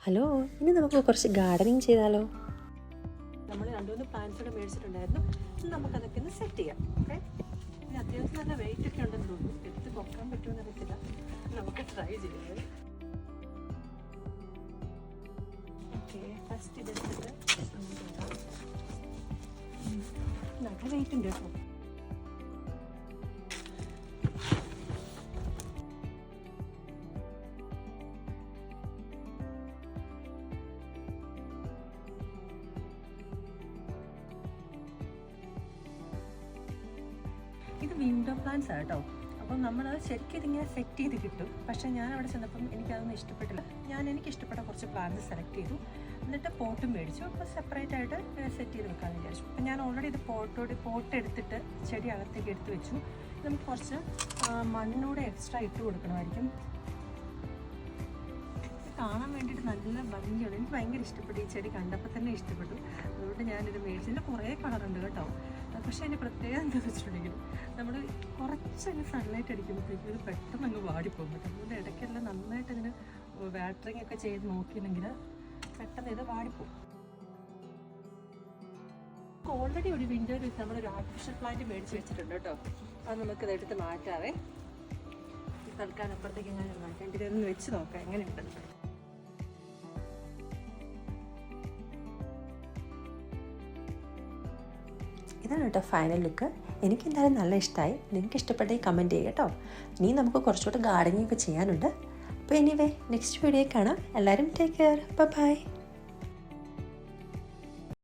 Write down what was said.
Hello, ഇനി നമുക്ക് കുറച്ച് ഗാർഡനിങ് ചെയ്താലോ? നമ്മൾ 2-3 പ്ലാന്റ്സ് കൂടെ മേടിച്ചിട്ടുണ്ടായിരുന്നു. നമുക്കതൊക്കെ ഒന്ന് സെറ്റ് ചെയ്യാം. ഓക്കെ, ഇനി അത്യാവശ്യം നല്ല വെയിറ്റ് ഒക്കെ ഉണ്ടെന്ന് തോന്നുന്നു. എടുത്ത് പൊക്കാൻ പറ്റുമെന്ന് അറിയത്തില്ല. നമുക്ക് ട്രൈ ചെയ്യാം. ഓക്കെ, ഫസ്റ്റ് ഇതെടുത്തിട്ട് നല്ല വെയിറ്റ് ഉണ്ട് കേട്ടോ. ഇത് വിൻഡോ പ്ലാന്റ്സ് ആണ് കേട്ടോ. അപ്പം നമ്മൾ ശരിക്കും ഇതിങ്ങനെ സെറ്റ് ചെയ്ത് കിട്ടും. പക്ഷേ ഞാൻ അവിടെ ചെന്നപ്പം എനിക്കതൊന്നും ഇഷ്ടപ്പെട്ടില്ല. എനിക്ക് ഇഷ്ടപ്പെട്ട കുറച്ച് പ്ലാന്റ്സ് സെലക്ട് ചെയ്തു. എന്നിട്ട് പോട്ടും മേടിച്ചു. അപ്പോൾ സെപ്പറേറ്റ് ആയിട്ട് സെറ്റ് ചെയ്ത് വെക്കാമെന്ന് വിചാരിച്ചു. അപ്പം ഞാൻ ഓൾറെഡി ഇത് പോട്ട് എടുത്തിട്ട് ചെടി അകത്തേക്ക് എടുത്ത് വെച്ചു. നമുക്ക് കുറച്ച് മണ്ണൂടെ എക്സ്ട്രാ ഇട്ട് കൊടുക്കണമായിരിക്കും. കാണാൻ വേണ്ടിയിട്ട് നല്ല ഭംഗിയാണ്. എനിക്ക് ഭയങ്കര ഇഷ്ടപ്പെട്ടു. ഈ ചെടി കണ്ടപ്പോൾ തന്നെ ഇഷ്ടപ്പെട്ടു. അതുകൊണ്ട് ഞാനിത് മേടിച്ചു. ഇതിൻ്റെ കുറേ കളറുണ്ട് കേട്ടോ. പക്ഷേ അതിൻ്റെ പ്രത്യേകത എന്താണെന്ന് വെച്ചിട്ടുണ്ടെങ്കിൽ നമ്മൾ കുറച്ചങ്ങ് സൺലൈറ്റ് അടിക്കുമ്പോഴത്തേക്കും ഇത് പെട്ടെന്ന് അങ്ങ് വാടിപ്പോകും കേട്ടോ. അതുകൊണ്ട് ഇടയ്ക്കെല്ലാം നന്നായിട്ട് ഇതിന് വാട്ടറിങ് ഒക്കെ ചെയ്ത് നോക്കിയിട്ടുണ്ടെങ്കിൽ പെട്ടെന്ന് ഇത് വാടിപ്പോകും. ഓൾറെഡി ഒരു വിൻഡോയിൽ വെച്ച് നമ്മളൊരു ആർട്ടിഫിഷ്യൽ പ്ലാന്റ് മേടിച്ച് വെച്ചിട്ടുണ്ട് കേട്ടോ. അത് നമുക്കിത് എടുത്ത് മാറ്റാവേ. തൽക്കാലം അപ്പുറത്തേക്ക് ഞാൻ മാറ്റാൻ ഇതൊന്ന് വെച്ച് നോക്കാം എങ്ങനെയുണ്ടെന്ന്. ഇതാണ് കേട്ടോ ഫൈനൽ ലുക്ക്. എനിക്കെന്തായാലും നല്ല ഇഷ്ടമായി. നിങ്ങൾക്ക് ഇഷ്ടപ്പെട്ടെങ്കിൽ കമൻറ്റ് ചെയ്യുക കേട്ടോ. ഇനി നമുക്ക് കുറച്ചുകൂടെ ഗാർഡനിങ് ഒക്കെ ചെയ്യാനുണ്ട്. അപ്പോൾ എനിവേ നെക്സ്റ്റ് വീഡിയോ കാണാം. എല്ലാവരും ടേക്ക് കെയർ. ബൈ.